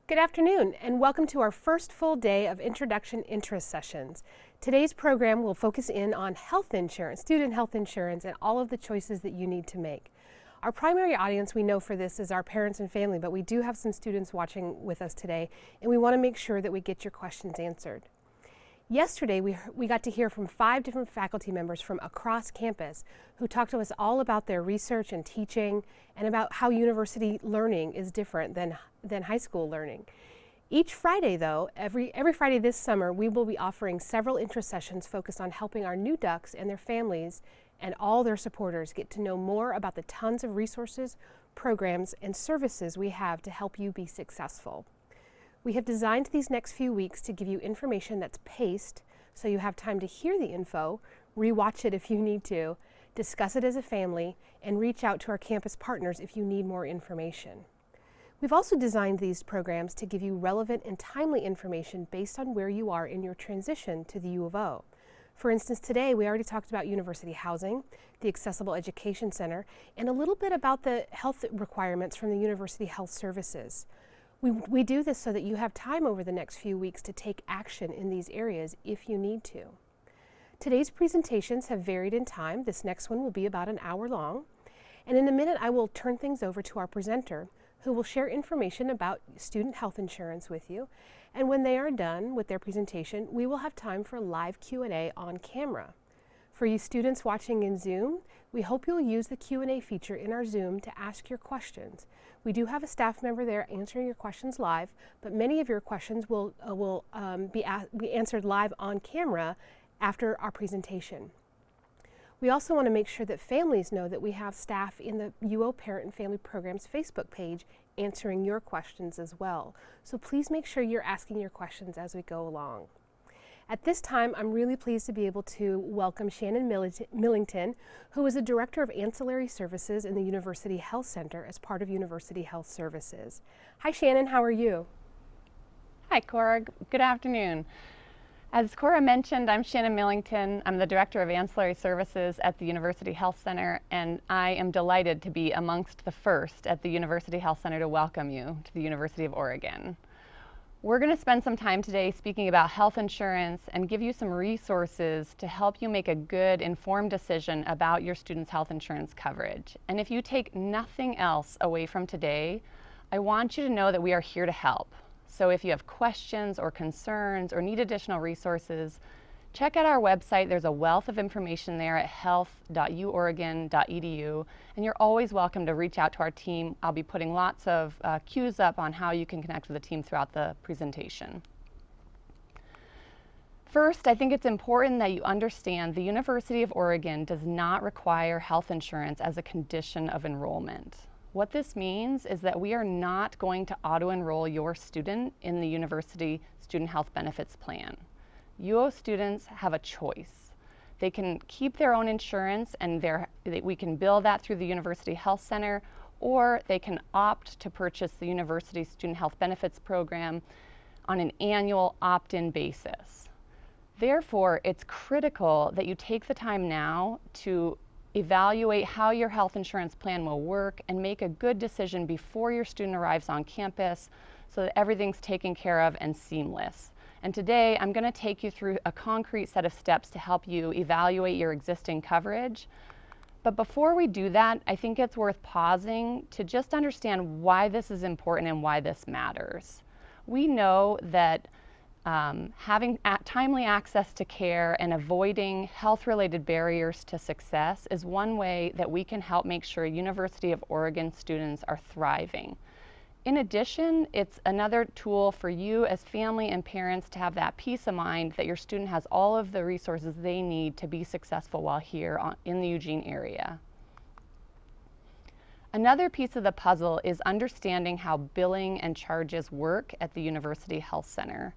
Good afternoon, and welcome to our first full day of Introduction Interest sessions. Today's program will focus in on health insurance, student health insurance, and all of the choices that you need to make. Our primary audience we know for this is our parents and family, but we do have some students watching with us today, and we want to make sure that we get your questions answered. Yesterday, we got to hear from 5 different faculty members from across campus who talked to us all about their research and teaching and about how university learning is different than high school learning. Each Friday, though, every Friday this summer, we will be offering several interest sessions focused on helping our new ducks and their families and all their supporters get to know more about the tons of resources, programs, and services we have to help you be successful. We have designed these next few weeks to give you information that's paced so you have time to hear the info, rewatch it if you need to, discuss it as a family, and reach out to our campus partners if you need more information. We've also designed these programs to give you relevant and timely information based on where you are in your transition to the U of O. For instance, today we already talked about university housing, the Accessible Education Center, and a little bit about the health requirements from the University Health Services. We do this so that you have time over the next few weeks to take action in these areas if you need to. Today's presentations have varied in time. This next one will be about an hour long. And in a minute, I will turn things over to our presenter, who will share information about student health insurance with you. And when they are done with their presentation, we will have time for live Q&A on camera. For you students watching in Zoom, we hope you'll use the Q&A feature in our Zoom to ask your questions. We do have a staff member there answering your questions live, but many of your questions will be answered live on camera after our presentation. We also want to make sure that families know that we have staff in the UO Parent and Family Programs Facebook page answering your questions as well. So please make sure you're asking your questions as we go along. At this time, I'm really pleased to be able to welcome Shannon Millington, who is the Director of Ancillary Services in the University Health Center as part of University Health Services. Hi Shannon, how are you? Hi Cora, good afternoon. As Cora mentioned, I'm Shannon Millington. I'm the Director of Ancillary Services at the University Health Center, and I am delighted to be amongst the first at the University Health Center to welcome you to the University of Oregon. We're going to spend some time today speaking about health insurance and give you some resources to help you make a good, informed decision about your students' health insurance coverage. And if you take nothing else away from today, I want you to know that we are here to help. So if you have questions or concerns or need additional resources, check out our website. There's a wealth of information there at health.uoregon.edu, and you're always welcome to reach out to our team. I'll be putting lots of cues up on how you can connect with the team throughout the presentation. First, I think it's important that you understand the University of Oregon does not require health insurance as a condition of enrollment. What this means is that we are not going to auto-enroll your student in the University Student Health Benefits Plan. UO students have a choice. They can keep their own insurance and we can bill that through the University Health Center, or they can opt to purchase the University Student Health Benefits Program on an annual opt-in basis. Therefore, it's critical that you take the time now to evaluate how your health insurance plan will work and make a good decision before your student arrives on campus so that everything's taken care of and seamless. And today, I'm going to take you through a concrete set of steps to help you evaluate your existing coverage. But before we do that, I think it's worth pausing to just understand why this is important and why this matters. We know that having timely access to care and avoiding health-related barriers to success is one way that we can help make sure University of Oregon students are thriving. In addition, it's another tool for you as family and parents to have that peace of mind that your student has all of the resources they need to be successful while here in the Eugene area. Another piece of the puzzle is understanding how billing and charges work at the University Health Center.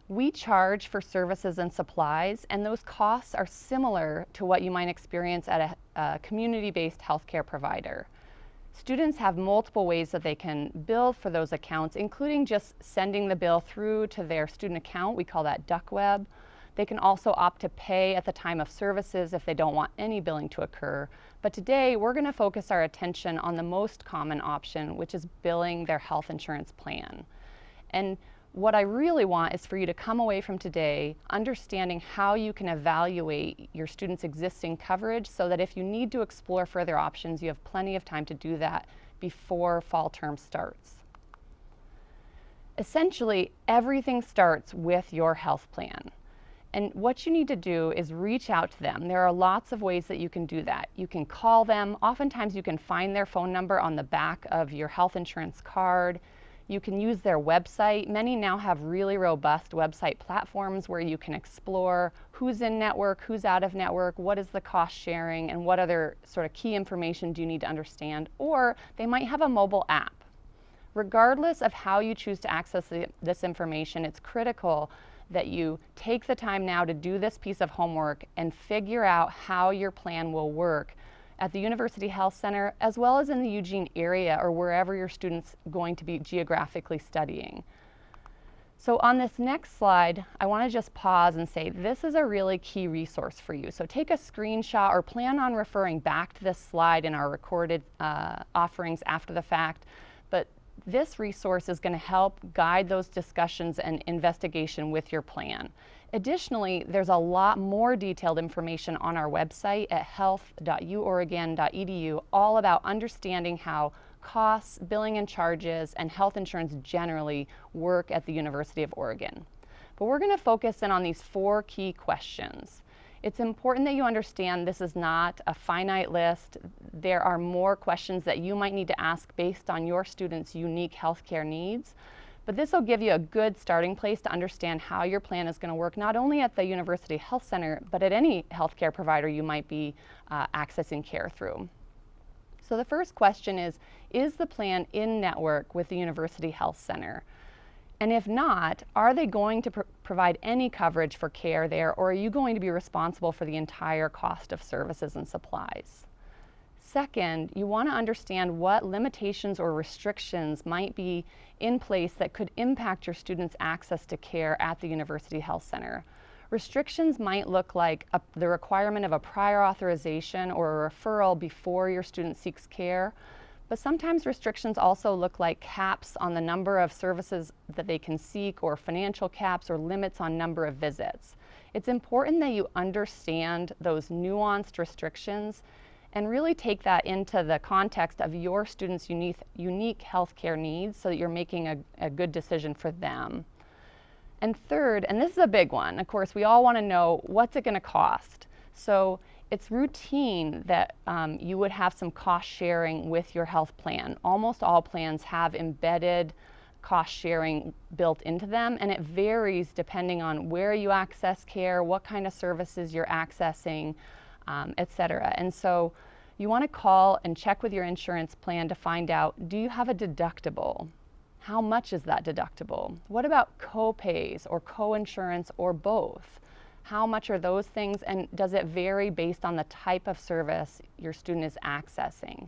We charge for services and supplies, and those costs are similar to what you might experience at a community-based healthcare provider. Students have multiple ways that they can bill for those accounts, including just sending the bill through to their student account. We call that DuckWeb. They can also opt to pay at the time of services if they don't want any billing to occur. But today, we're going to focus our attention on the most common option, which is billing their health insurance plan. And what I really want is for you to come away from today understanding how you can evaluate your students' existing coverage so that if you need to explore further options, you have plenty of time to do that before fall term starts. Essentially, everything starts with your health plan. And what you need to do is reach out to them. There are lots of ways that you can do that. You can call them. Oftentimes you can find their phone number on the back of your health insurance card. You can use their website. Many now have really robust website platforms where you can explore who's in network, who's out of network, what is the cost sharing, and what other sort of key information do you need to understand. Or they might have a mobile app. Regardless of how you choose to access this information, it's critical that you take the time now to do this piece of homework and figure out how your plan will work at the University Health Center as well as in the Eugene area or wherever your student's going to be geographically studying. So on this next slide, I want to just pause and say this is a really key resource for you. So take a screenshot or plan on referring back to this slide in our recorded offerings after the fact. But this resource is going to help guide those discussions and investigation with your plan. Additionally, there's a lot more detailed information on our website at health.uoregon.edu all about understanding how costs, billing and charges, and health insurance generally work at the University of Oregon. But we're going to focus in on these 4 key questions. It's important that you understand this is not a finite list. There are more questions that you might need to ask based on your students' unique healthcare needs. But this will give you a good starting place to understand how your plan is going to work not only at the University Health Center, but at any healthcare provider you might be accessing care through. So the first question is the plan in network with the University Health Center? And if not, are they going to provide any coverage for care there, or are you going to be responsible for the entire cost of services and supplies? Second, you want to understand what limitations or restrictions might be in place that could impact your students' access to care at the University Health Center. Restrictions might look like the requirement of a prior authorization or a referral before your student seeks care. But sometimes restrictions also look like caps on the number of services that they can seek, or financial caps or limits on number of visits. It's important that you understand those nuanced restrictions and really take that into the context of your students' unique healthcare needs so that you're making a good decision for them. And third, and this is a big one, of course, we all want to know what's it going to cost. So it's routine that you would have some cost sharing with your health plan. Almost all plans have embedded cost sharing built into them, and it varies depending on where you access care, what kind of services you're accessing, et cetera. And so you want to call and check with your insurance plan to find out, do you have a deductible? How much is that deductible? What about co-pays or co-insurance or both? How much are those things, and does it vary based on the type of service your student is accessing?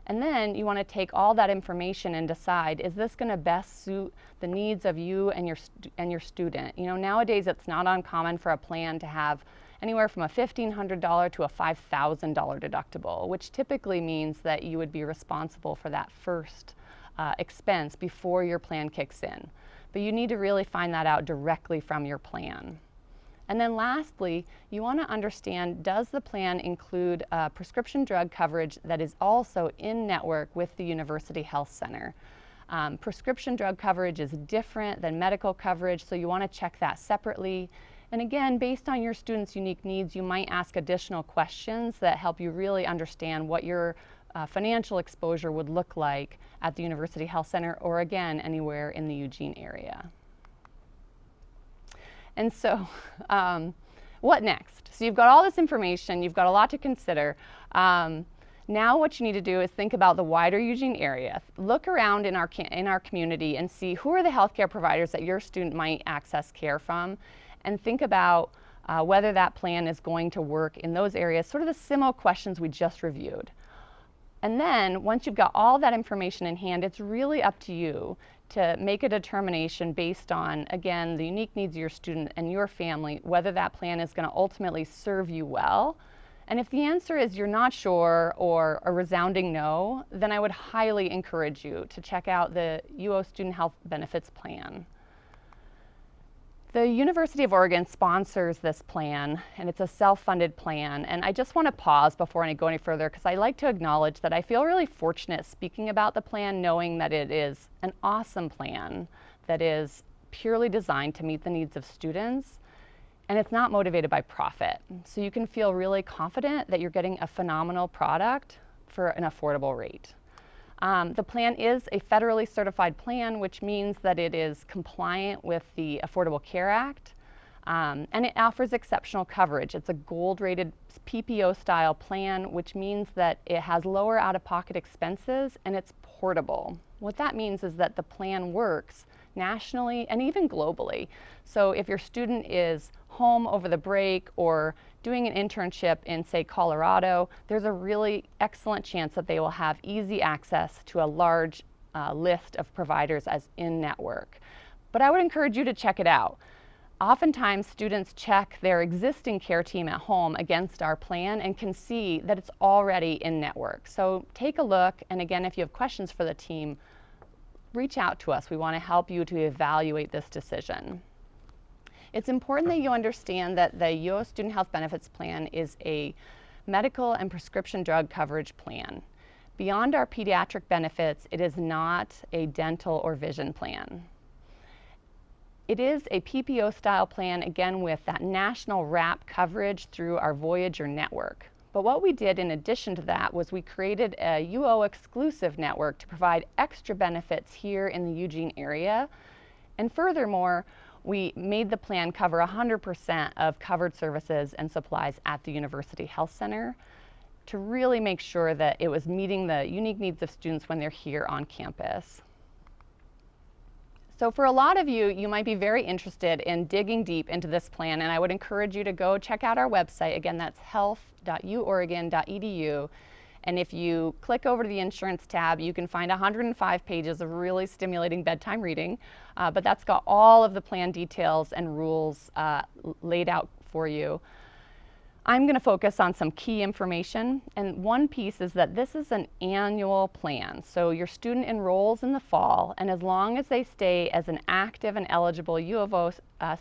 And then you want to take all that information and decide, is this going to best suit the needs of you and your student? You know, nowadays it's not uncommon for a plan to have anywhere from a $1,500 to a $5,000 deductible, which typically means that you would be responsible for that first expense before your plan kicks in. But you need to really find that out directly from your plan. And then lastly, you want to understand, does the plan include prescription drug coverage that is also in network with the University Health Center? Prescription drug coverage is different than medical coverage, so you want to check that separately. And again, based on your students' unique needs, you might ask additional questions that help you really understand what your financial exposure would look like at the University Health Center, or again, anywhere in the Eugene area. And so, what next? So you've got all this information, you've got a lot to consider. Now what you need to do is think about the wider Eugene area. Look around in our community and see who are the healthcare providers that your student might access care from, and think about whether that plan is going to work in those areas, sort of the similar questions we just reviewed. And then once you've got all that information in hand, it's really up to you to make a determination based on, again, the unique needs of your student and your family, whether that plan is going to ultimately serve you well And if the answer is you're not sure or a resounding no, then I would highly encourage you to check out the UO Student Health Benefits Plan. The University of Oregon sponsors this plan, and it's a self-funded plan. And I just want to pause before I go any further because I like to acknowledge that I feel really fortunate speaking about the plan, knowing that it is an awesome plan that is purely designed to meet the needs of students, and it's not motivated by profit. So you can feel really confident that you're getting a phenomenal product for an affordable rate. The plan is a federally certified plan, which means that it is compliant with the Affordable Care Act, and it offers exceptional coverage. It's a gold-rated PPO-style plan, which means that it has lower out-of-pocket expenses and it's portable. What that means is that the plan works nationally and even globally. So if your student is home over the break or doing an internship in, say, Colorado, there's a really excellent chance that they will have easy access to a large list of providers as in-network. But I would encourage you to check it out. Oftentimes, students check their existing care team at home against our plan and can see that it's already in-network. So take a look, and again, if you have questions for the team, reach out to us. We want to help you to evaluate this decision. It's important that you understand that the UO Student Health Benefits Plan is a medical and prescription drug coverage plan. Beyond our pediatric benefits, it is not a dental or vision plan. It is a PPO-style plan, again, with that national wrap coverage through our Voyager network. But what we did in addition to that was we created a UO exclusive network to provide extra benefits here in the Eugene area. And furthermore, we made the plan cover 100% of covered services and supplies at the University Health Center to really make sure that it was meeting the unique needs of students when they're here on campus. So for a lot of you, you might be very interested in digging deep into this plan, and I would encourage you to go check out our website. Again, that's health.uoregon.edu. And if you click over to the insurance tab, you can find 105 pages of really stimulating bedtime reading, but that's got all of the plan details and rules laid out for you. I'm going to focus on some key information, and one piece is that this is an annual plan. So your student enrolls in the fall, and as long as they stay as an active and eligible U of O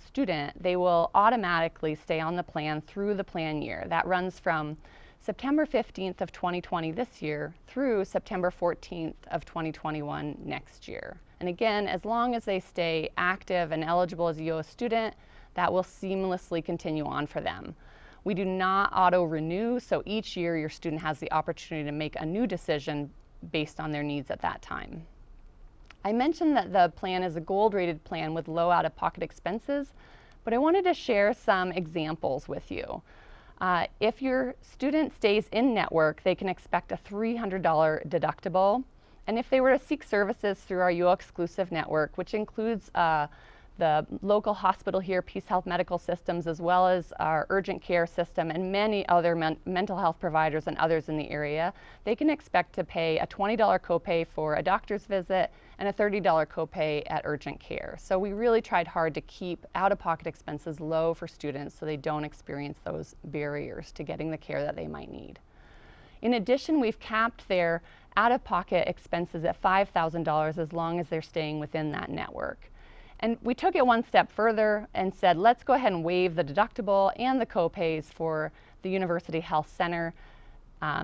student, they will automatically stay on the plan through the plan year. That runs from September 15th of 2020 this year through September 14th of 2021 next year. And again, as long as they stay active and eligible as a UO student, that will seamlessly continue on for them. We do not auto-renew, so each year your student has the opportunity to make a new decision based on their needs at that time. I mentioned that the plan is a gold-rated plan with low out-of-pocket expenses, but I wanted to share some examples with you. If your student stays in network, they can expect a $300 deductible. And if they were to seek services through our UO exclusive network, which includes the local hospital here, Peace Health Medical Systems, as well as our urgent care system and many other mental health providers and others in the area, they can expect to pay a $20 copay for a doctor's visit and a $30 copay at urgent care. So we really tried hard to keep out-of-pocket expenses low for students so they don't experience those barriers to getting the care that they might need. In addition, we've capped their out-of-pocket expenses at $5,000 as long as they're staying within that network. And we took it one step further and said, let's go ahead and waive the deductible and the copays for the University Health Center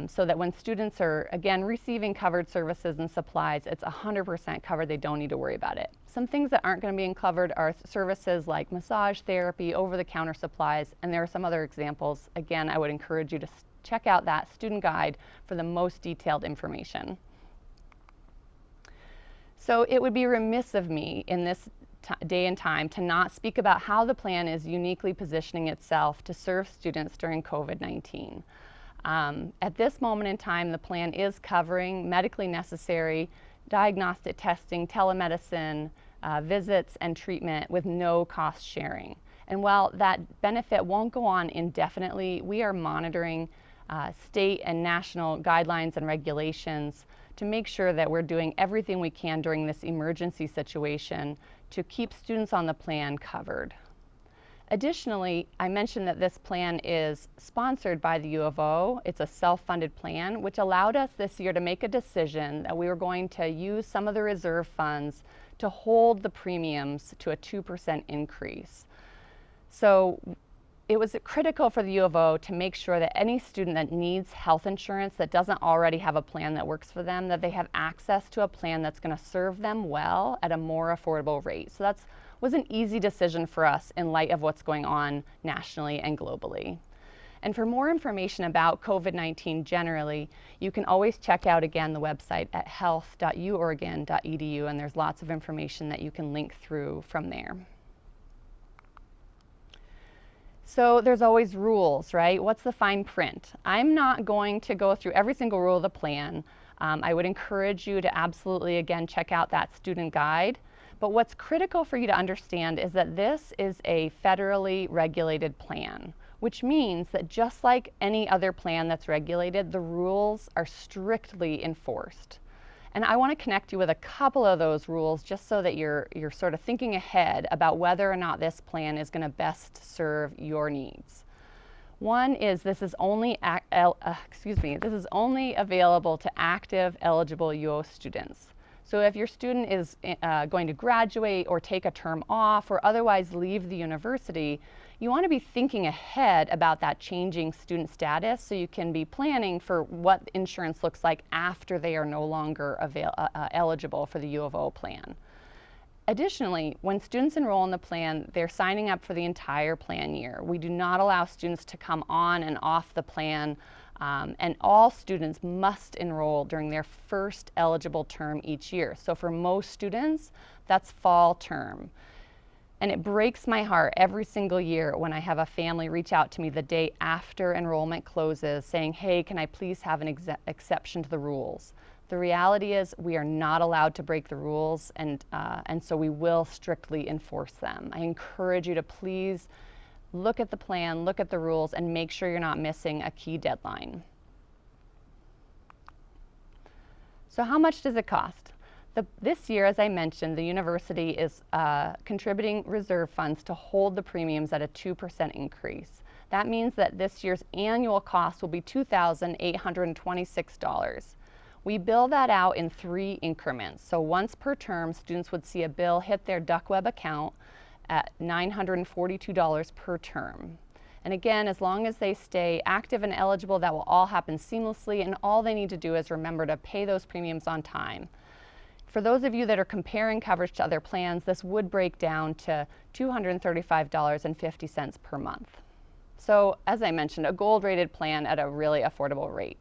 so that when students are, again, receiving covered services and supplies, it's 100% covered. They don't need to worry about it. Some things that aren't going to be covered are services like massage therapy, over-the-counter supplies, and there are some other examples. Again, I would encourage you to check out that student guide for the most detailed information. So it would be remiss of me in this day and time to not speak about how the plan is uniquely positioning itself to serve students during COVID-19. At this moment in time, the plan is covering medically necessary diagnostic testing, telemedicine, visits, and treatment with no cost sharing. And while that benefit won't go on indefinitely, we are monitoring state and national guidelines and regulations to make sure that we're doing everything we can during this emergency situation to keep students on the plan covered. Additionally, I mentioned that this plan is sponsored by the U of O. It's a self-funded plan, which allowed us this year to make a decision that we were going to use some of the reserve funds to hold the premiums to a 2% increase. So it was critical for the U of O to make sure that any student that needs health insurance that doesn't already have a plan that works for them, that they have access to a plan that's going to serve them well at a more affordable rate. So that was an easy decision for us in light of what's going on nationally and globally. And for more information about COVID-19 generally, you can always check out again the website at health.uoregon.edu, and there's lots of information that you can link through from there. So there's always rules, right? What's the fine print? I'm not going to go through every single rule of the plan. I would encourage you to absolutely, again, check out that student guide. But what's critical for you to understand is that this is a federally regulated plan, which means that just like any other plan that's regulated, the rules are strictly enforced. And I want to connect you with a couple of those rules just so that you're sort of thinking ahead about whether or not this plan is going to best serve your needs. One is this is only available to active eligible UO students. So if your student is going to graduate or take a term off or otherwise leave the university, you want to be thinking ahead about that changing student status so you can be planning for what insurance looks like after they are no longer eligible for the U of O plan. Additionally, when students enroll in the plan, they're signing up for the entire plan year. We do not allow students to come on and off the plan, and all students must enroll during their first eligible term each year. So for most students, that's fall term. And it breaks my heart every single year when I have a family reach out to me the day after enrollment closes saying, hey, can I please have an exception to the rules? The reality is we are not allowed to break the rules, and so we will strictly enforce them. I encourage you to please look at the plan, look at the rules, and make sure you're not missing a key deadline. So how much does it cost? This year, as I mentioned, the university is contributing reserve funds to hold the premiums at a 2% increase. That means that this year's annual cost will be $2,826. We bill that out in 3 increments. So once per term, students would see a bill hit their DuckWeb account at $942 per term. And again, as long as they stay active and eligible, that will all happen seamlessly, and all they need to do is remember to pay those premiums on time. For those of you that are comparing coverage to other plans, this would break down to $235.50 per month. So, as I mentioned, a gold-rated plan at a really affordable rate.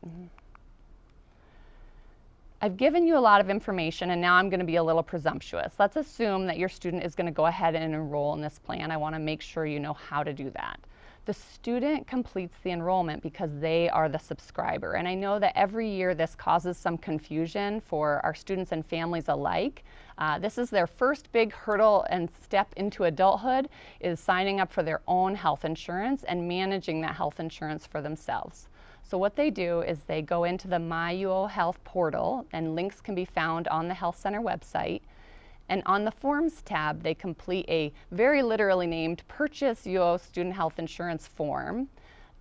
I've given you a lot of information, and now I'm going to be a little presumptuous. Let's assume that your student is going to go ahead and enroll in this plan. I want to make sure you know how to do that. The student completes the enrollment because they are the subscriber. And I know that every year this causes some confusion for our students and families alike. This is their first big hurdle and step into adulthood, is signing up for their own health insurance and managing that health insurance for themselves. So what they do is they go into the MyUO Health portal, and links can be found on the Health Center website. And on the Forms tab, they complete a very literally named Purchase UO Student Health Insurance form.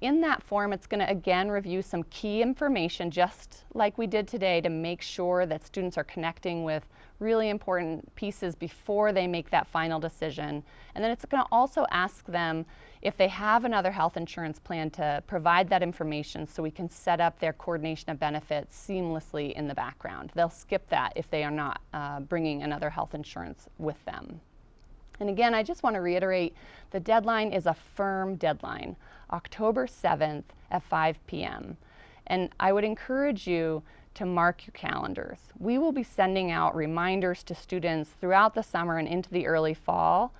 In that form, it's going to again review some key information, just like we did today, to make sure that students are connecting with really important pieces before they make that final decision. And then it's going to also ask them if they have another health insurance plan to provide that information so we can set up their coordination of benefits seamlessly in the background. They'll skip that if they are not bringing another health insurance with them. And again, I just want to reiterate, the deadline is a firm deadline, October 7th at 5 p.m. And I would encourage you to mark your calendars. We will be sending out reminders to students throughout the summer and into the early fall.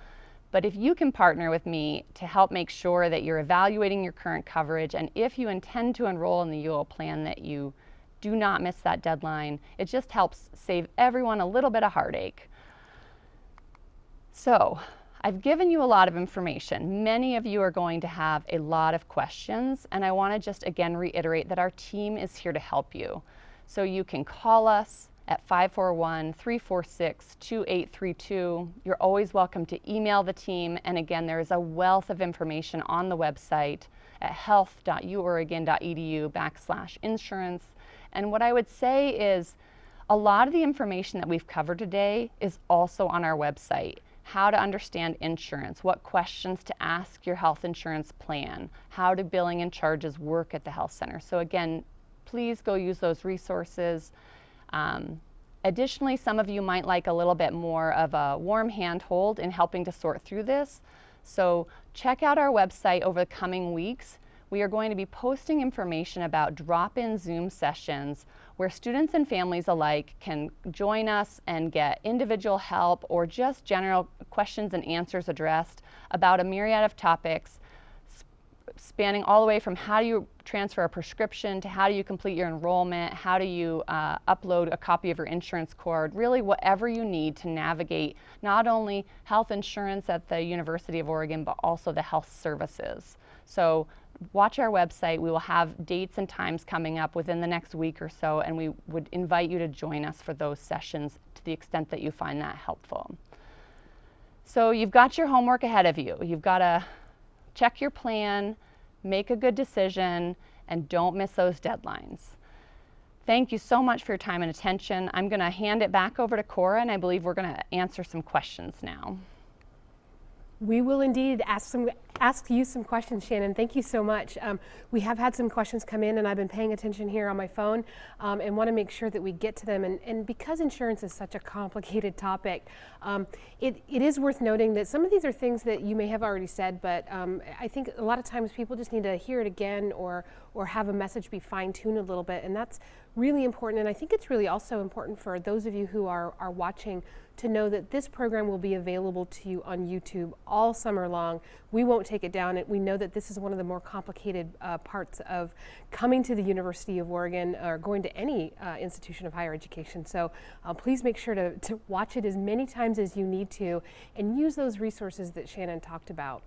But if you can partner with me to help make sure that you're evaluating your current coverage, and if you intend to enroll in the UO plan, that you do not miss that deadline, it just helps save everyone a little bit of heartache. So, I've given you a lot of information. Many of you are going to have a lot of questions, and I want to just again reiterate that our team is here to help you. So you can call us, at 541-346-2832. You're always welcome to email the team. And again, there is a wealth of information on the website at health.uoregon.edu/insurance. And what I would say is a lot of the information that we've covered today is also on our website. How to understand insurance, what questions to ask your health insurance plan, how do billing and charges work at the health center. So again, please go use those resources. Additionally, some of you might like a little bit more of a warm handhold in helping to sort through this. So check out our website over the coming weeks. We are going to be posting information about drop-in Zoom sessions where students and families alike can join us and get individual help or just general questions and answers addressed about a myriad of topics, spanning all the way from how do you transfer a prescription to how do you complete your enrollment, how do you upload a copy of your insurance card, really whatever you need to navigate not only health insurance at the University of Oregon, but also the health services. So watch our website. We will have dates and times coming up within the next week or so, and we would invite you to join us for those sessions to the extent that you find that helpful. So you've got your homework ahead of you. You've got to check your plan, make a good decision, and don't miss those deadlines. Thank you so much for your time and attention. I'm going to hand it back over to Cora, and I believe we're going to answer some questions now. We will indeed ask you some questions, Shannon. Thank you so much. We have had some questions come in, and I've been paying attention here on my phone and want to make sure that we get to them. And because insurance is such a complicated topic, it is worth noting that some of these are things that you may have already said, but I think a lot of times people just need to hear it again or have a message be fine-tuned a little bit, and that's really important. And I think it's really also important for those of you who are watching to know that this program will be available to you on YouTube all summer long. We won't take it down. We know that this is one of the more complicated parts of coming to the University of Oregon or going to any institution of higher education. So please make sure to watch it as many times as you need to and use those resources that Shannon talked about.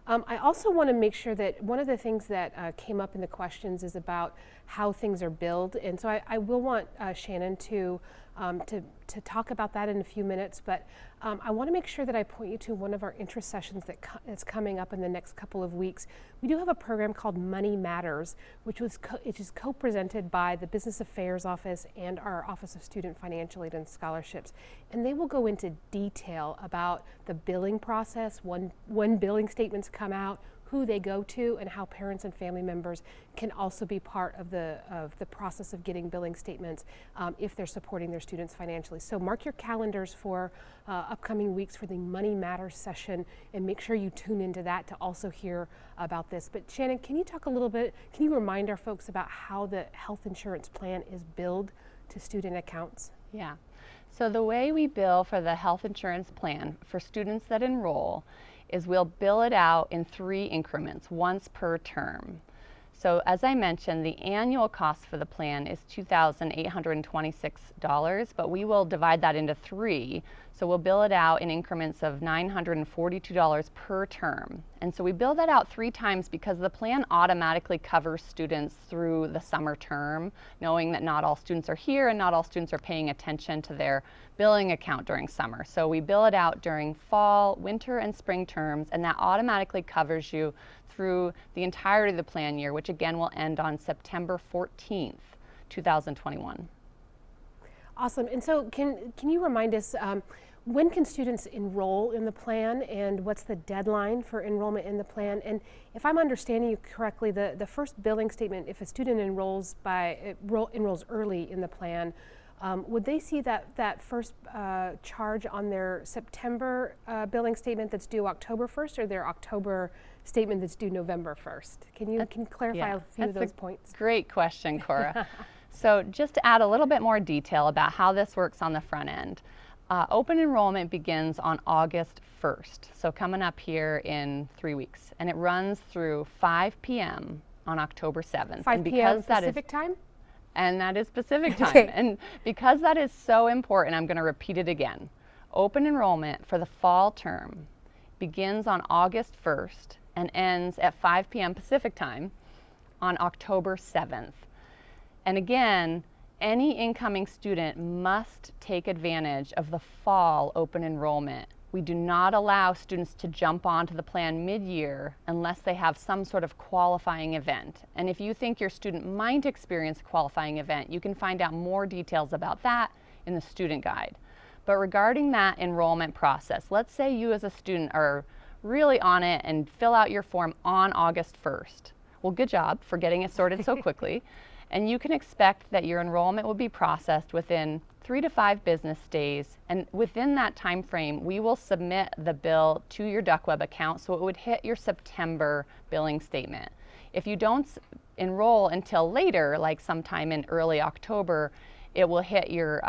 I also want to make sure that one of the things that came up in the questions is about how things are billed, and so I will want Shannon to talk about that in a few minutes, but I want to make sure that I point you to one of our interest sessions that's coming up in the next couple of weeks. We do have a program called Money Matters, which is co-presented by the Business Affairs Office and our Office of Student Financial Aid and Scholarships, and they will go into detail about the billing process, when billing statements come out, who they go to, and how parents and family members can also be part of the process of getting billing statements if they're supporting their students financially. So mark your calendars for upcoming weeks for the Money Matters session, and make sure you tune into that to also hear about this. But Shannon, can you talk a little bit, can you remind our folks about how the health insurance plan is billed to student accounts? Yeah. So the way we bill for the health insurance plan for students that enroll is we'll bill it out in 3 increments, once per term. So as I mentioned, the annual cost for the plan is $2,826, but we will divide that into 3. So we'll bill it out in increments of $942 per term. And so we bill that out 3 times because the plan automatically covers students through the summer term, knowing that not all students are here and not all students are paying attention to their billing account during summer. So we bill it out during fall, winter, and spring terms, and that automatically covers you through the entirety of the plan year, which again will end on September 14th, 2021. Awesome. And so can you remind us, when can students enroll in the plan, and what's the deadline for enrollment in the plan? And if I'm understanding you correctly, the first billing statement, if a student enrolls early in the plan, would they see that first charge on their September billing statement that's due October 1st, or their October statement that's due November 1st? Can you clarify a few of those points? Great question, Cora. So just to add a little bit more detail about how this works on the front end. Open enrollment begins on August 1st, so coming up here in 3 weeks, and it runs through 5 p.m. on October 7th. 5 p.m. Pacific time? And that is Pacific time. Okay. And because that is so important, I'm going to repeat it again. Open enrollment for the fall term begins on August 1st and ends at 5 p.m. Pacific time on October 7th. And again, any incoming student must take advantage of the fall open enrollment. We do not allow students to jump onto the plan mid-year unless they have some sort of qualifying event. And if you think your student might experience a qualifying event, you can find out more details about that in the student guide. But regarding that enrollment process, let's say you as a student are really on it and fill out your form on August 1st. Well, good job for getting it sorted so quickly. And you can expect that your enrollment will be processed within 3 to 5 business days, and within that time frame we will submit the bill to your DuckWeb account, so it would hit your September billing statement. If you don't enroll until later, like sometime in early October, it will hit your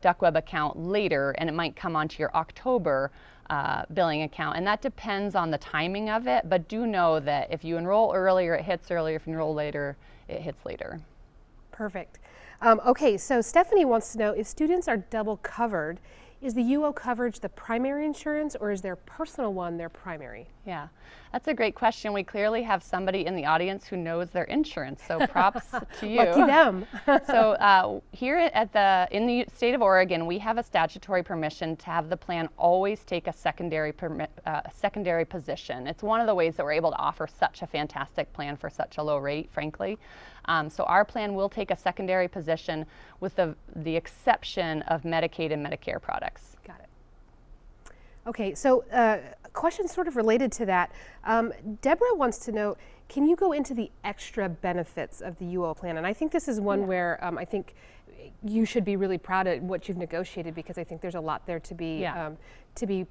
DuckWeb account later, and it might come onto your October billing account, and that depends on the timing of it. But do know that if you enroll earlier, it hits earlier. If you enroll later, it hits later. Perfect. Okay, so Stephanie wants to know, if students are double covered, is the UO coverage the primary insurance, or is their personal one their primary? Yeah, that's a great question. We clearly have somebody in the audience who knows their insurance, so props to you. Lucky them. So here in the state of Oregon, we have a statutory permission to have the plan always take a secondary position. It's one of the ways that we're able to offer such a fantastic plan for such a low rate, frankly. So our plan will take a secondary position, with the exception of Medicaid and Medicare products. Got it. Okay, so a question sort of related to that. Deborah wants to know, can you go into the extra benefits of the UO plan? And I think this is one where I think you should be really proud of what you've negotiated, because I think there's a lot there to be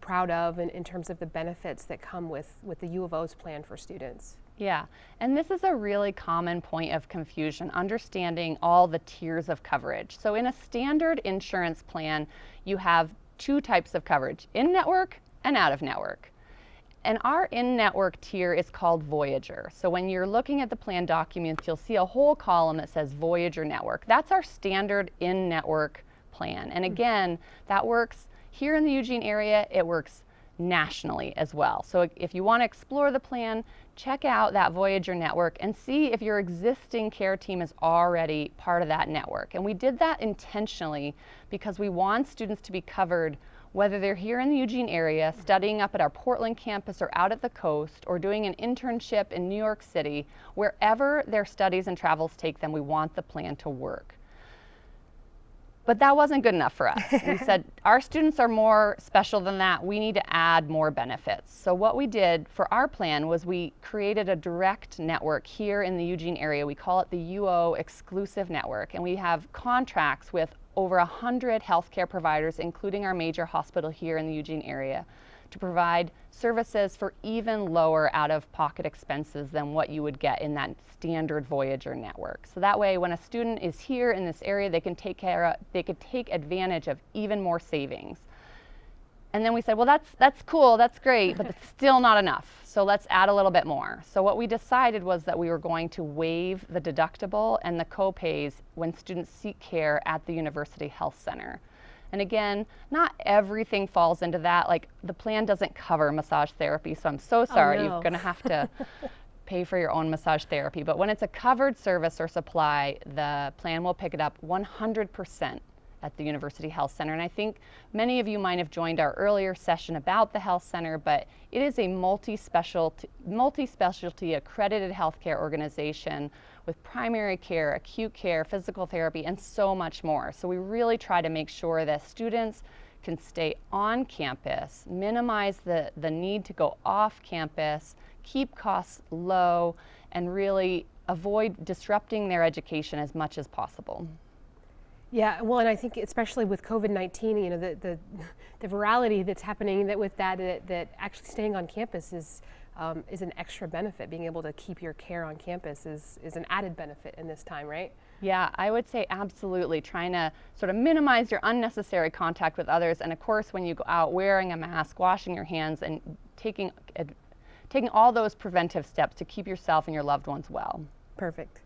proud of in terms of the benefits that come with the U of O's plan for students. Yeah, and this is a really common point of confusion, understanding all the tiers of coverage. So in a standard insurance plan, you have 2 types of coverage: in-network and out-of-network. And our in-network tier is called Voyager. So when you're looking at the plan documents, you'll see a whole column that says Voyager Network. That's our standard in-network plan. And again, that works here in the Eugene area. It works nationally as well. So if you want to explore the plan, check out that Voyager network and see if your existing care team is already part of that network. And we did that intentionally because we want students to be covered whether they're here in the Eugene area, studying up at our Portland campus, or out at the coast, or doing an internship in New York City. Wherever their studies and travels take them, we want the plan to work. But that wasn't good enough for us. We said, our students are more special than that. We need to add more benefits. So what we did for our plan was we created a direct network here in the Eugene area. We call it the UO Exclusive Network, and we have contracts with over 100 healthcare providers, including our major hospital here in the Eugene area, to provide services for even lower out-of-pocket expenses than what you would get in that standard Voyager network. So that way, when a student is here in this area, they can take advantage of even more savings. And then we said, well, that's cool, that's great, but it's still not enough. So let's add a little bit more. So what we decided was that we were going to waive the deductible and the co-pays when students seek care at the University Health Center. And again, not everything falls into that. Like, the plan doesn't cover massage therapy, so I'm so sorry. Oh, no. You're going to have to pay for your own massage therapy. But when it's a covered service or supply, the plan will pick it up 100% at the University Health Center. And I think many of you might have joined our earlier session about the Health Center, but it is a multi-specialty accredited healthcare organization with primary care, acute care, physical therapy, and so much more. So we really try to make sure that students can stay on campus, minimize the need to go off campus, keep costs low, and really avoid disrupting their education as much as possible. Yeah, well, and I think especially with COVID-19, you know, the virality that's happening with that actually staying on campus is an extra benefit. Being able to keep your care on campus is an added benefit in this time, right? Yeah, I would say absolutely. Trying to sort of minimize your unnecessary contact with others, and of course, when you go out, wearing a mask, washing your hands, and taking all those preventive steps to keep yourself and your loved ones well. Perfect.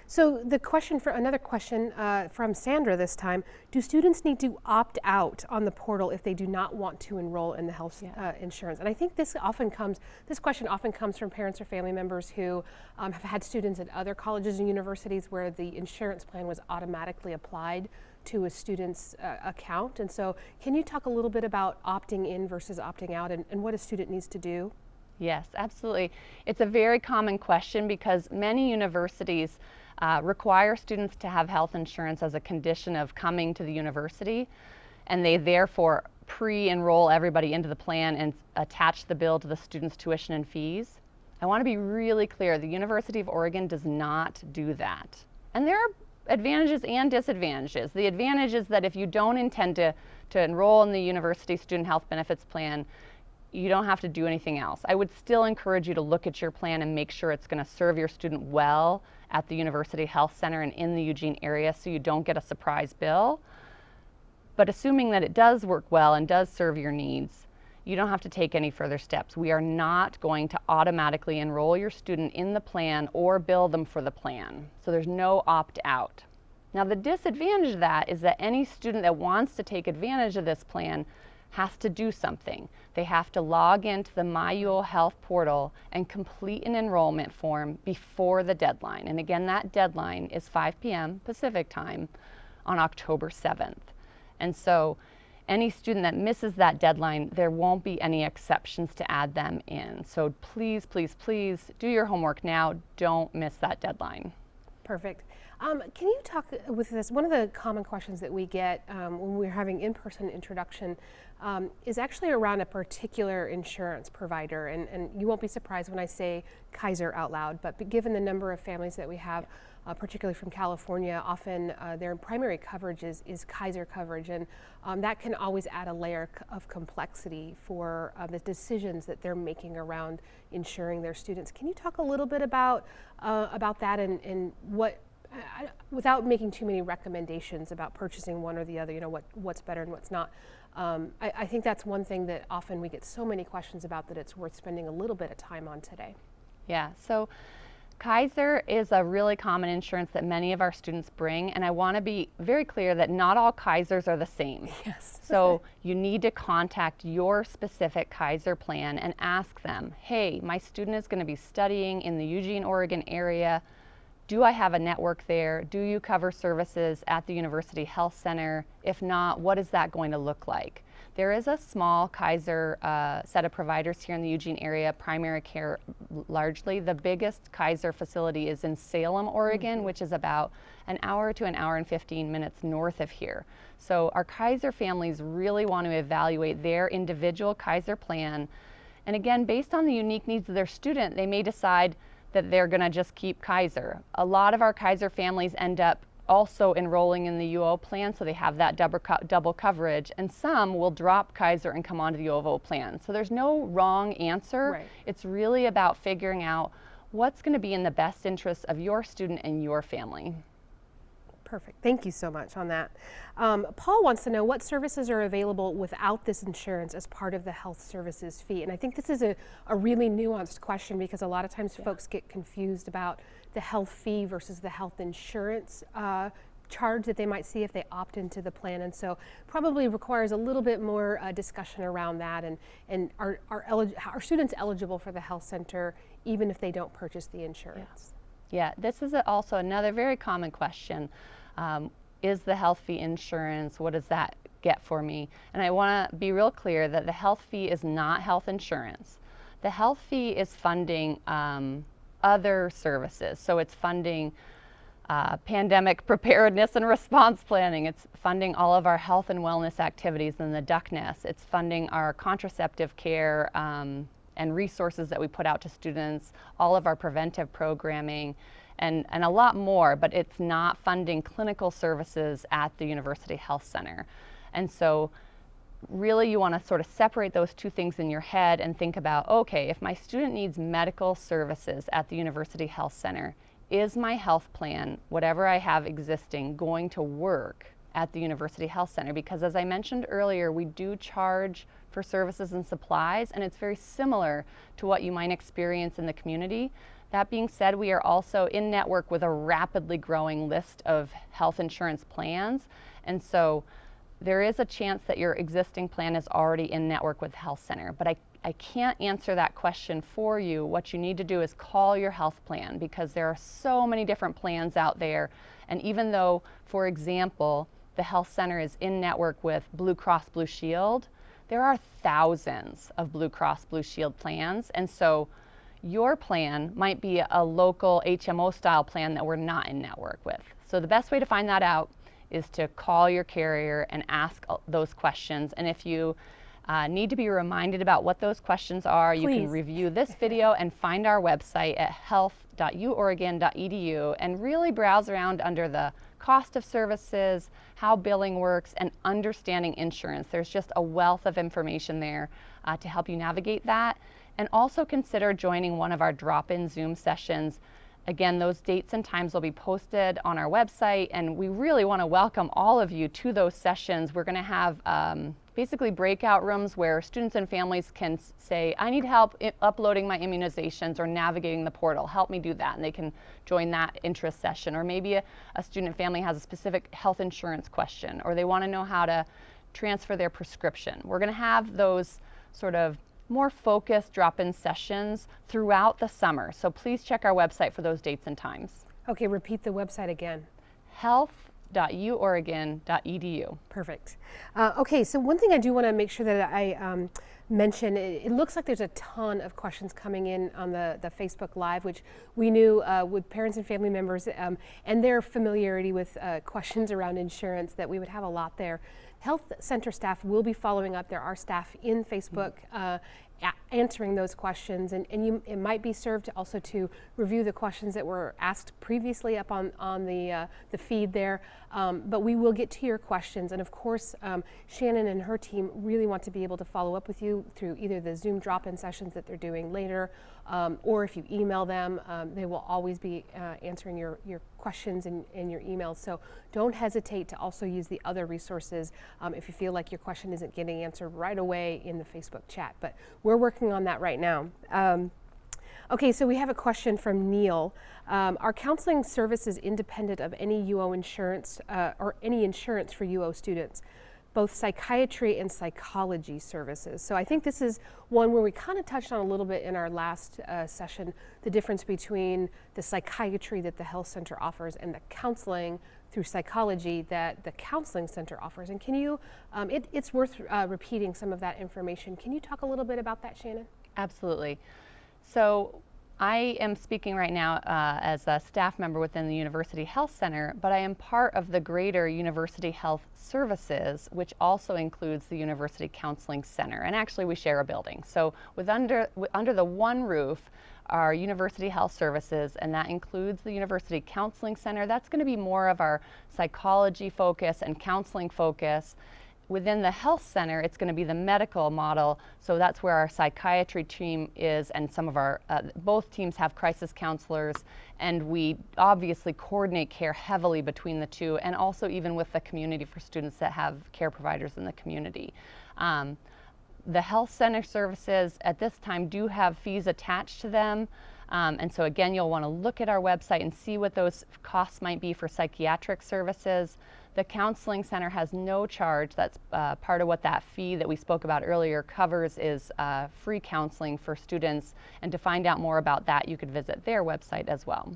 So the question another question from Sandra this time: do students need to opt out on the portal if they do not want to enroll in the health insurance? And I think this question often comes from parents or family members who have had students at other colleges and universities where the insurance plan was automatically applied to a student's account. And so can you talk a little bit about opting in versus opting out and what a student needs to do? Yes, absolutely. It's a very common question because many universities require students to have health insurance as a condition of coming to the university, and they therefore pre-enroll everybody into the plan and attach the bill to the student's tuition and fees. I want to be really clear, the University of Oregon does not do that. And there are advantages and disadvantages. The advantage is that if you don't intend to enroll in the university student health benefits plan, you don't have to do anything else. I would still encourage you to look at your plan and make sure it's going to serve your student well at the University Health Center and in the Eugene area so you don't get a surprise bill. But assuming that it does work well and does serve your needs, you don't have to take any further steps. We are not going to automatically enroll your student in the plan or bill them for the plan. So there's no opt-out. Now the disadvantage of that is that any student that wants to take advantage of this plan has to do something. They have to log into the MyUO Health portal and complete an enrollment form before the deadline. And again, that deadline is 5 p.m. Pacific time on October 7th. And so any student that misses that deadline, there won't be any exceptions to add them in. So please, please, please do your homework now. Don't miss that deadline. Perfect. Can you talk with this? One of the common questions that we get when we're having in-person introduction is actually around a particular insurance provider. And you won't be surprised when I say Kaiser out loud, but given the number of families that we have, particularly from California, often their primary coverage is Kaiser coverage, and that can always add a layer of complexity for the decisions that they're making around insuring their students. Can you talk a little bit about that and what, without making too many recommendations about purchasing one or the other, what's better and what's not? I think that's one thing that often we get so many questions about that it's worth spending a little bit of time on today. Yeah, so Kaiser is a really common insurance that many of our students bring, and I want to be very clear that not all Kaisers are the same. Yes. So you need to contact your specific Kaiser plan and ask them, hey, my student is going to be studying in the Eugene, Oregon area. Do I have a network there? Do you cover services at the University Health Center? If not, what is that going to look like? There is a small Kaiser set of providers here in the Eugene area, primary care largely. The biggest Kaiser facility is in Salem, Oregon, which is about an hour to an hour and 15 minutes north of here. So our Kaiser families really want to evaluate their individual Kaiser plan. And again, based on the unique needs of their student, they may decide that they're going to just keep Kaiser. A lot of our Kaiser families end up also enrolling in the UO plan, so they have that double coverage, and some will drop Kaiser and come onto the UO plan. So there's no wrong answer. Right. It's really about figuring out what's going to be in the best interest of your student and your family. Perfect. Thank you so much on that. Paul wants to know what services are available without this insurance as part of the health services fee. And I think this is a really nuanced question because a lot of times folks get confused about the health fee versus the health insurance charge that they might see if they opt into the plan. And so probably requires a little bit more discussion around that. And are students eligible for the health center even if they don't purchase the insurance? Yeah, this is also another very common question. Is the health fee insurance? What does that get for me? And I want to be real clear that the health fee is not health insurance. The health fee is funding other services. So it's funding pandemic preparedness and response planning. It's funding all of our health and wellness activities in the DUCNESS. It's funding our contraceptive care and resources that we put out to students, all of our preventive programming, and a lot more, but it's not funding clinical services at the University Health Center. And so really you want to sort of separate those two things in your head and think about, okay, if my student needs medical services at the University Health Center, is my health plan, whatever I have existing, going to work at the University Health Center? Because as I mentioned earlier, we do charge for services and supplies, and it's very similar to what you might experience in the community. That being said, we are also in network with a rapidly growing list of health insurance plans, and so there is a chance that your existing plan is already in network with Health Center, but I can't answer that question for you. What you need to do is call your health plan, because there are so many different plans out there, and even though, for example, the Health Center is in network with Blue Cross Blue Shield, there are thousands of Blue Cross Blue Shield plans, and so your plan might be a local HMO style plan that we're not in network with. So the best way to find that out is to call your carrier and ask those questions. And if you need to be reminded about what those questions are, you can review this video and find our website at health.uoregon.edu and really browse around under the cost of services, how billing works, and understanding insurance. There's just a wealth of information there to help you navigate that. And also consider joining one of our drop-in Zoom sessions. Again, those dates and times will be posted on our website, and we really want to welcome all of you to those sessions. We're going to have basically breakout rooms where students and families can say, I need help uploading my immunizations or navigating the portal. Help me do that. And they can join that interest session. Or maybe a student and family has a specific health insurance question, or they want to know how to transfer their prescription. We're going to have those sort of more focused drop-in sessions throughout the summer. So please check our website for those dates and times. Okay, repeat the website again. health.uoregon.edu. Perfect. Okay, so one thing I do want to make sure that I mention, it looks like there's a ton of questions coming in on the Facebook Live, which we knew with parents and family members and their familiarity with questions around insurance that we would have a lot there. Health Center staff will be following up. There are staff in Facebook answering those questions, and it might be served also to review the questions that were asked previously up on the feed there. But we will get to your questions, and of course, Shannon and her team really want to be able to follow up with you through either the Zoom drop-in sessions that they're doing later, or if you email them, they will always be answering your questions in your emails. So don't hesitate to also use the other resources if you feel like your question isn't getting answered right away in the Facebook chat. But we're working on that right now. Okay, so we have a question from Neil. Are counseling services independent of any UO insurance or any insurance for UO students? Both psychiatry and psychology services. So I think this is one where we kind of touched on a little bit in our last session, the difference between the psychiatry that the Health Center offers and the counseling through psychology that the Counseling Center offers. And can you, it's worth repeating some of that information. Can you talk a little bit about that, Shannon? Absolutely. So I am speaking right now as a staff member within the University Health Center, but I am part of the greater University Health Services, which also includes the University Counseling Center. And actually we share a building. So under the one roof are University Health Services, and that includes the University Counseling Center. That's going to be more of our psychology focus and counseling focus. Within the Health Center, it's going to be the medical model, so that's where our psychiatry team is, and some of our, both teams have crisis counselors, and we obviously coordinate care heavily between the two, and also even with the community for students that have care providers in the community. The Health Center services at this time do have fees attached to them, and so again, you'll want to look at our website and see what those costs might be for psychiatric services. The Counseling Center has no charge. That's part of what that fee that we spoke about earlier covers is free counseling for students. And to find out more about that, you could visit their website as well.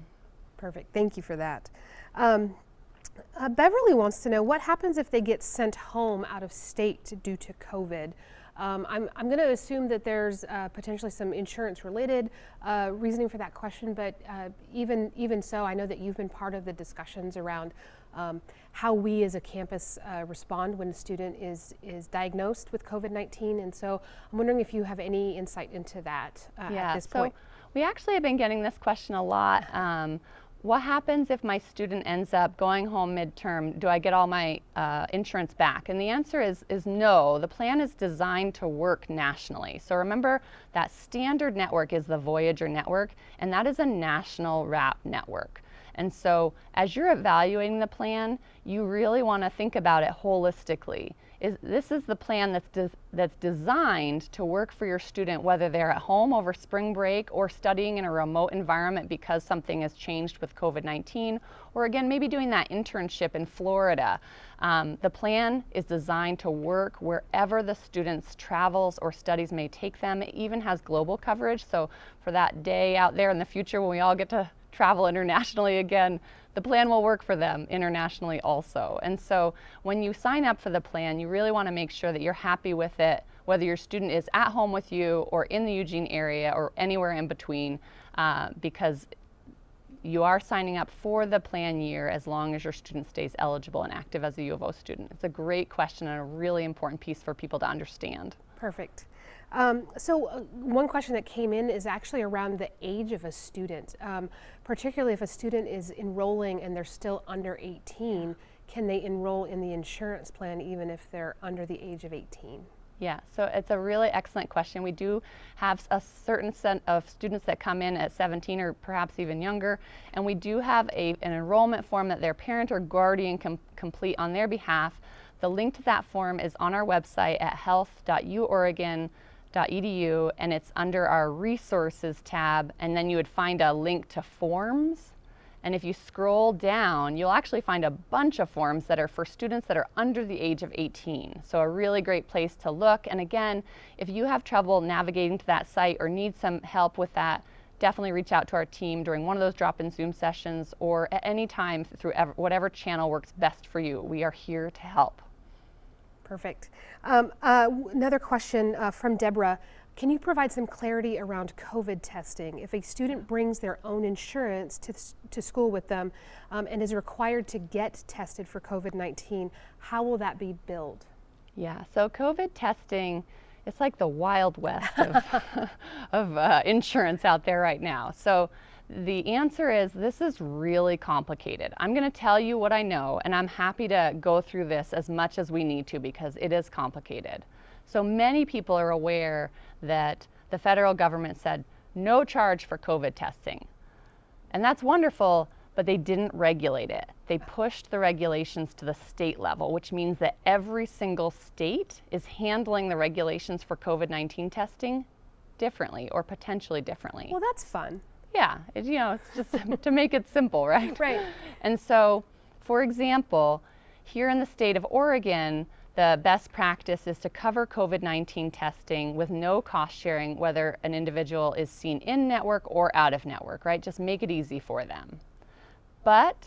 Perfect. Thank you for that. Beverly wants to know what happens if they get sent home out of state due to COVID. I'm going to assume that there's potentially some insurance-related reasoning for that question, but even so, I know that you've been part of the discussions around how we as a campus respond when a student is diagnosed with COVID-19, and so I'm wondering if you have any insight into that at this point. So we actually have been getting this question a lot. What happens if my student ends up going home midterm? Do I get all my insurance back? And the answer is no. The plan is designed to work nationally. So remember that standard network is the Voyager network, and that is a national WRAP network. And so as you're evaluating the plan, you really want to think about it holistically. this is the plan that's designed to work for your student, whether they're at home over spring break or studying in a remote environment because something has changed with COVID-19, or again, maybe doing that internship in Florida. The plan is designed to work wherever the student's travels or studies may take them. It even has global coverage, so for that day out there in the future when we all get to travel internationally again, the plan will work for them internationally also. And so when you sign up for the plan, you really want to make sure that you're happy with it, whether your student is at home with you or in the Eugene area or anywhere in between, because you are signing up for the plan year as long as your student stays eligible and active as a U of O student. It's a great question and a really important piece for people to understand. Perfect. One question that came in is actually around the age of a student, particularly if a student is enrolling and they're still under 18, can they enroll in the insurance plan even if they're under the age of 18? Yeah, so it's a really excellent question. We do have a certain set of students that come in at 17 or perhaps even younger, and we do have an enrollment form that their parent or guardian can complete on their behalf. The link to that form is on our website at health.uoregon.edu, and it's under our resources tab, and then you would find a link to forms. And if you scroll down, you'll actually find a bunch of forms that are for students that are under the age of 18. So a really great place to look. And again, if you have trouble navigating to that site or need some help with that, definitely reach out to our team during one of those drop-in Zoom sessions or at any time through whatever channel works best for you. We are here to help. Perfect. Another question from Deborah. Can you provide some clarity around COVID testing? If a student brings their own insurance to school with them and is required to get tested for COVID-19, how will that be billed? Yeah, so COVID testing, it's like the Wild West of insurance out there right now. So the answer is this is really complicated. I'm going to tell you what I know, and I'm happy to go through this as much as we need to because it is complicated. So many people are aware that the federal government said no charge for COVID testing. And that's wonderful, but they didn't regulate it. They pushed the regulations to the state level, which means that every single state is handling the regulations for COVID-19 testing differently or potentially differently. Well, that's fun. Yeah, it's just to make it simple, right? Right. And so, for example, here in the state of Oregon, the best practice is to cover COVID-19 testing with no cost sharing, whether an individual is seen in network or out of network, right? Just make it easy for them. But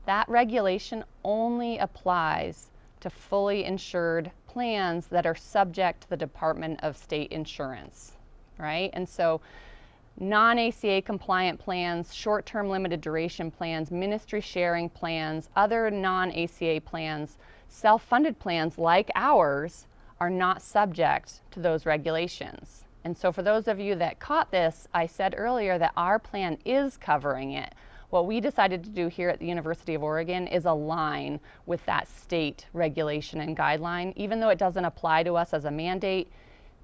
that regulation only applies to fully insured plans that are subject to the Department of State insurance, right? And so non-ACA compliant plans, short-term limited duration plans, ministry sharing plans, other non-ACA plans, self-funded plans like ours are not subject to those regulations. And so for those of you that caught this, I said earlier that our plan is covering it. What we decided to do here at the University of Oregon is align with that state regulation and guideline. Even though it doesn't apply to us as a mandate,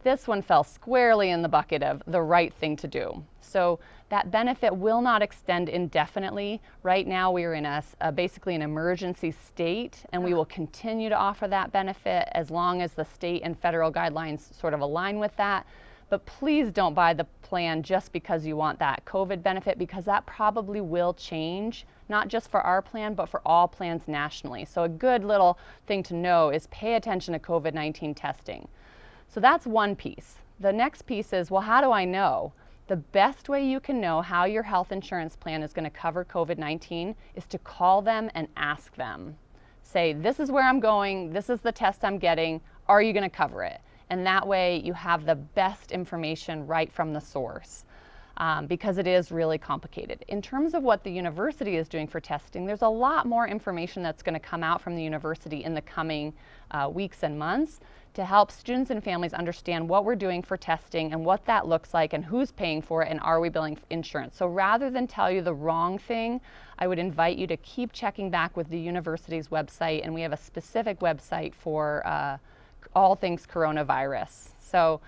this one fell squarely in the bucket of the right thing to do. So that benefit will not extend indefinitely. Right now we are in basically an emergency state, and we will continue to offer that benefit as long as the state and federal guidelines sort of align with that. But please don't buy the plan just because you want that COVID benefit, because that probably will change, not just for our plan, but for all plans nationally. So a good little thing to know is pay attention to COVID-19 testing. So that's one piece. The next piece is, well, how do I know? The best way you can know how your health insurance plan is going to cover COVID-19 is to call them and ask them. Say, this is where I'm going, this is the test I'm getting, are you going to cover it? And that way you have the best information right from the source. Because it is really complicated. In terms of what the university is doing for testing, there's a lot more information that's going to come out from the university in the coming weeks and months to help students and families understand what we're doing for testing and what that looks like and who's paying for it and are we billing insurance. So rather than tell you the wrong thing, I would invite you to keep checking back with the university's website, and we have a specific website for all things coronavirus. So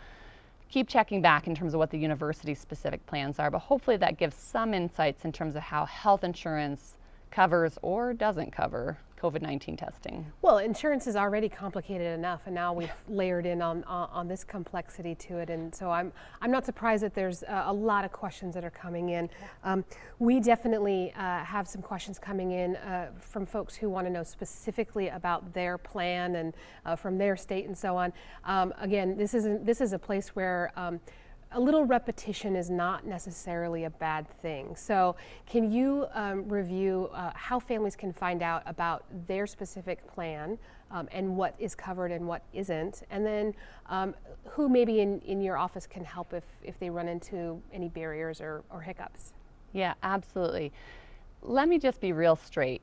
keep checking back in terms of what the university's specific plans are, but hopefully that gives some insights in terms of how health insurance covers or doesn't cover COVID-19 testing. Well, insurance is already complicated enough, and now we've layered in on this complexity to it, and so I'm not surprised that there's a lot of questions that are coming in. We definitely have some questions coming in from folks who want to know specifically about their plan and from their state and so on. Again, this is a place where a little repetition is not necessarily a bad thing. So can you review how families can find out about their specific plan and what is covered and what isn't, and then who maybe in your office can help if they run into any barriers or hiccups? Yeah, absolutely. Let me just be real straight.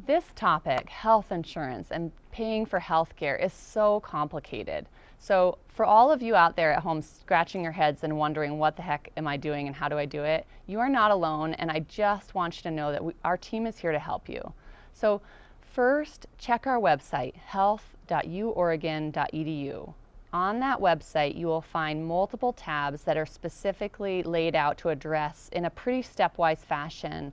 This topic, health insurance and paying for health care, is so complicated. So for all of you out there at home scratching your heads and wondering what the heck am I doing and how do I do it, you are not alone, and I just want you to know that our team is here to help you. So first, check our website, health.uoregon.edu. On that website, you will find multiple tabs that are specifically laid out to address in a pretty stepwise fashion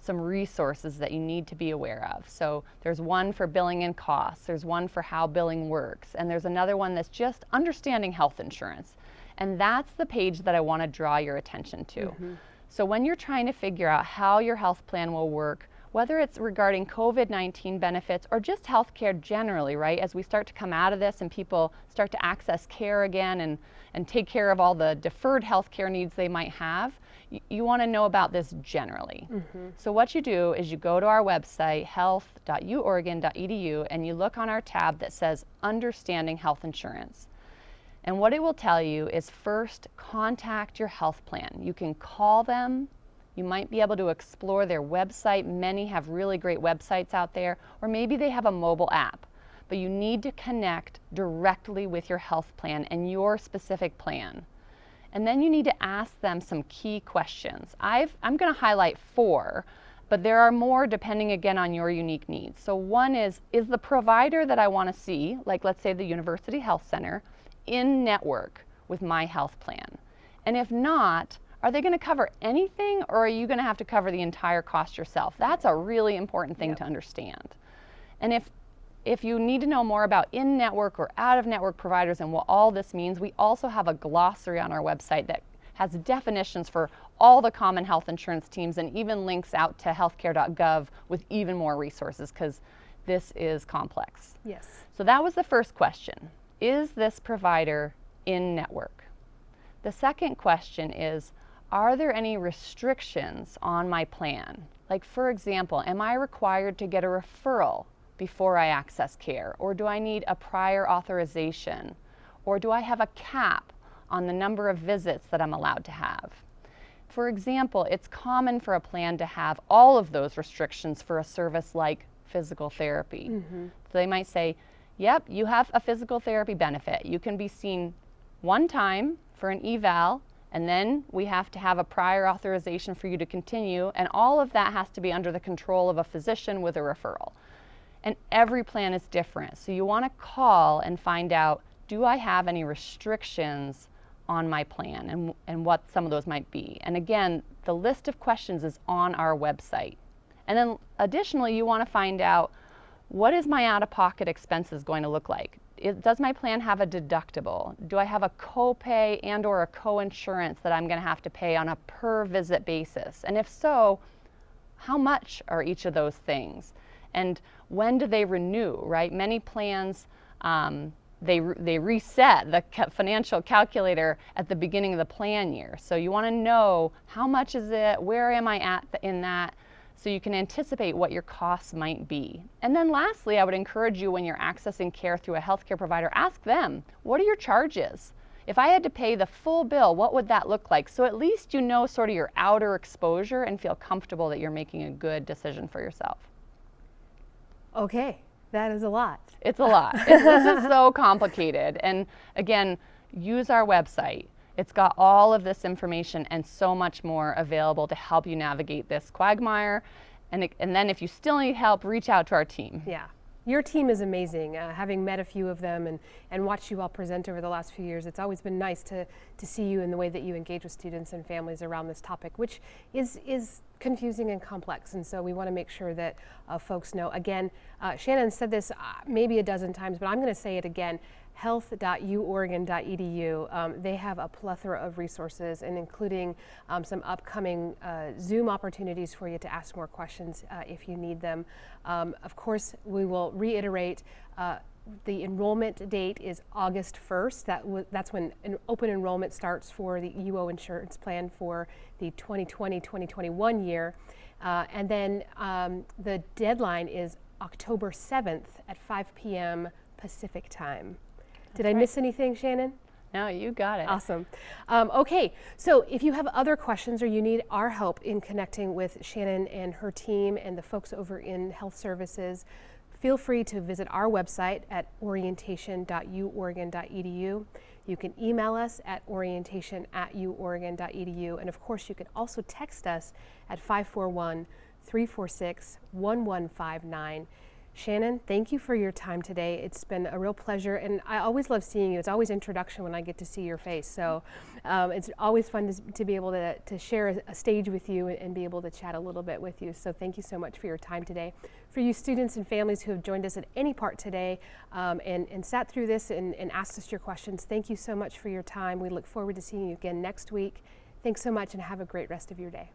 some resources that you need to be aware of. So there's one for billing and costs, there's one for how billing works, and there's another one that's just understanding health insurance. And that's the page that I want to draw your attention to. Mm-hmm. So when you're trying to figure out how your health plan will work, whether it's regarding COVID-19 benefits or just healthcare generally, right? As we start to come out of this and people start to access care again and take care of all the deferred healthcare needs they might have, you want to know about this generally. Mm-hmm. So what you do is you go to our website, health.uoregon.edu, and you look on our tab that says Understanding Health Insurance. And what it will tell you is first, contact your health plan. You can call them. You might be able to explore their website. Many have really great websites out there, or maybe they have a mobile app. But you need to connect directly with your health plan and your specific plan. And then you need to ask them some key questions. I'm going to highlight 4, but there are more depending again on your unique needs. So one is the provider that I want to see, like let's say the University Health Center, in network with my health plan? And if not, are they going to cover anything, or are you going to have to cover the entire cost yourself? That's a really important thing to understand. And if you need to know more about in-network or out-of-network providers and what all this means, we also have a glossary on our website that has definitions for all the common health insurance teams and even links out to healthcare.gov with even more resources, because this is complex. Yes. So that was the first question. Is this provider in-network? The second question is, are there any restrictions on my plan? Like, for example, am I required to get a referral before I access care? Or do I need a prior authorization? Or do I have a cap on the number of visits that I'm allowed to have? For example, it's common for a plan to have all of those restrictions for a service like physical therapy. Mm-hmm. So they might say, yep, you have a physical therapy benefit. You can be seen one time for an eval, and then we have to have a prior authorization for you to continue, and all of that has to be under the control of a physician with a referral. And every plan is different. So you want to call and find out, do I have any restrictions on my plan, and what some of those might be. And again, the list of questions is on our website. And then additionally, you want to find out, what is my out-of-pocket expenses going to look like? Does my plan have a deductible? Do I have a copay and or a co-insurance that I'm going to have to pay on a per visit basis? And if so, how much are each of those things? And when do they renew, right? Many plans, they reset the financial calculator at the beginning of the plan year. So you want to know, how much is it? Where am I at in that? So you can anticipate what your costs might be. And then lastly, I would encourage you, when you're accessing care through a healthcare provider, ask them, what are your charges? If I had to pay the full bill, what would that look like? So at least you know sort of your outer exposure and feel comfortable that you're making a good decision for yourself. Okay, that is a lot. It's a lot. This is so complicated. And again, use our website. It's got all of this information and so much more available to help you navigate this quagmire. And then if you still need help, reach out to our team. Yeah. Your team is amazing. Having met a few of them and watched you all present over the last few years, it's always been nice to see you in the way that you engage with students and families around this topic, which is confusing and complex. And so we want to make sure that folks know. Again, Shannon said this maybe a dozen times, but I'm going to say it again. health.uoregon.edu. They have a plethora of resources, and including some upcoming Zoom opportunities for you to ask more questions if you need them. Of course, we will reiterate the enrollment date is August 1st. That's when open enrollment starts for the UO insurance plan for the 2020-2021 year. And then the deadline is October 7th at 5 p.m. Pacific time. Did I miss anything, Shannon? No, you got it. Awesome. Okay, so if you have other questions or you need our help in connecting with Shannon and her team and the folks over in Health Services, feel free to visit our website at orientation.uoregon.edu. You can email us at orientation@uoregon.edu. And of course, you can also text us at 541-346-1159. Shannon, thank you for your time today. It's been a real pleasure, and I always love seeing you. It's always introduction when I get to see your face. So it's always fun to be able to share a stage with you and be able to chat a little bit with you. So thank you so much for your time today. For you students and families who have joined us at any part today and sat through this and asked us your questions, thank you so much for your time. We look forward to seeing you again next week. Thanks so much and have a great rest of your day.